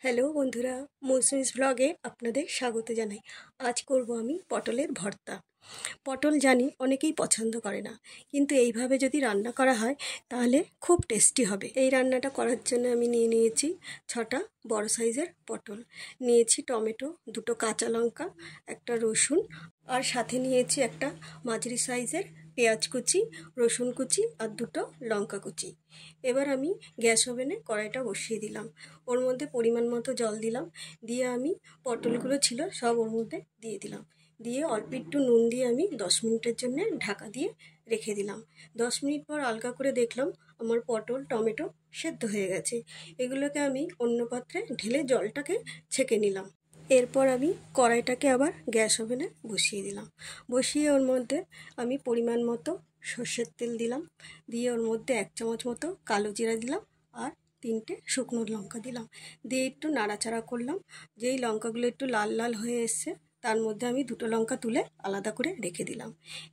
Hello বন্ধুরা, মৌসুমিস ব্লগে আপনাদের স্বাগত জানাই। আজ করব আমি পটলের ভর্তা। পটল জানি অনেকেই পছন্দ করে না, কিন্তু এইভাবে যদি রান্না করা হয় তাহলে খুব টেস্টি হবে। এই রান্নাটা করার জন্য আমি নিয়ে নিয়েছি 6টা বড় সাইজের পটল, নিয়েছি টমেটো, 2টো কাঁচা লঙ্কা, একটা রসুন, আর সাথে নিয়েছি একটা মাঝারি সাইজের পেঁয়াজ কুচি, রসুন কুচি আর 2টো লঙ্কা কুচি। এবার আমি গ্যাস ওভেনে কড়াইটা বসিয়ে দিলাম, ওর মধ্যে পরিমাণ মতো জল দিলাম, দিয়ে আমি পটলগুলো ছিল সব ওর মধ্যে দিয়ে দিলাম, দিয়ে অল্প একটু নুন দিয়ে আমি 10 মিনিটের জন্য ঢাকা দিয়ে রেখে দিলাম। 10 মিনিট পর আলগা করে দেখলাম আমার পটল টমেটো সেদ্ধ হয়ে গেছে। এগুলোকে আমি অন্য পাত্রে ঢেলে জলটাকে ছেঁকে নিলাম। এরপর আমি কড়াইটাকে আবার গ্যাস ওভেনে বসিয়ে দিলাম, বসিয়ে ওর মধ্যে আমি পরিমাণ মতো সর্ষের তেল দিলাম, দিয়ে ওর মধ্যে 1 চামচ মতো কালো জিরা দিলাম আর 3টে শুকনো লঙ্কা দিলাম, দিয়ে একটু নাড়াচাড়া করলাম। যেই লঙ্কাগুলো একটু লাল লাল হয়ে এসছে তার মধ্যে আমি 2টো লঙ্কা তুলে আলাদা করে রেখে দিলাম।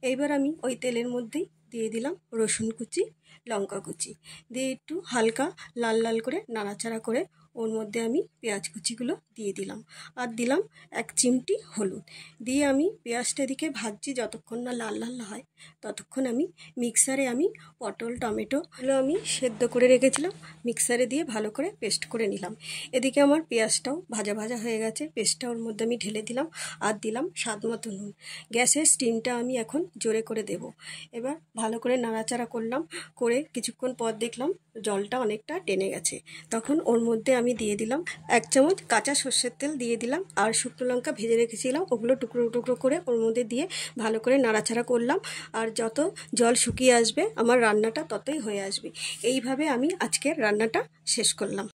এইবার আমি ওই তেলের মধ্যেই দিয়ে দিলাম রসুন কুচি, লঙ্কা কুচি, দিয়ে একটু হালকা লাল লাল করে নাড়াচাড়া করে ওর মধ্যে আমি পেঁয়াজ কুচিগুলো দিয়ে দিলাম, আর দিলাম 1 চিমটি হলুদ। দিয়ে আমি পেঁয়াজটা এদিকে ভাজছি, যতক্ষণ না লাল লাল হয় ততক্ষণ আমি মিক্সারে আমি পটল টমেটোগুলো আমি সেদ্ধ করে রেখেছিলাম, মিক্সারে দিয়ে ভালো করে পেস্ট করে নিলাম। এদিকে আমার পেঁয়াজটাও ভাজা ভাজা হয়ে গেছে, পেস্টটা ওর মধ্যে আমি ঢেলে দিলাম আর দিলাম স্বাদ মতো নুন। গ্যাসের স্টিমটা আমি এখন জোরে করে দেব। এবার ভালো করে নাড়াচাড়া করলাম, করে কিছুক্ষণ পর দেখলাম জলটা অনেকটা টেনে গেছে, তখন ওর মধ্যে আমি দিয়ে দিলাম 1 চামচ কাঁচা সর্ষের তেল দিয়ে দিলাম, আর শুকনো লঙ্কা ভেজে রেখেছিলাম ওগুলো টুকরো টুকরো করে ওর মধ্যে দিয়ে ভালো করে নাড়াচাড়া করলাম। আর যত জল শুকিয়ে আসবে আমার রান্নাটা ততই হয়ে আসবে। এইভাবে আমি আজকের রান্নাটা শেষ করলাম।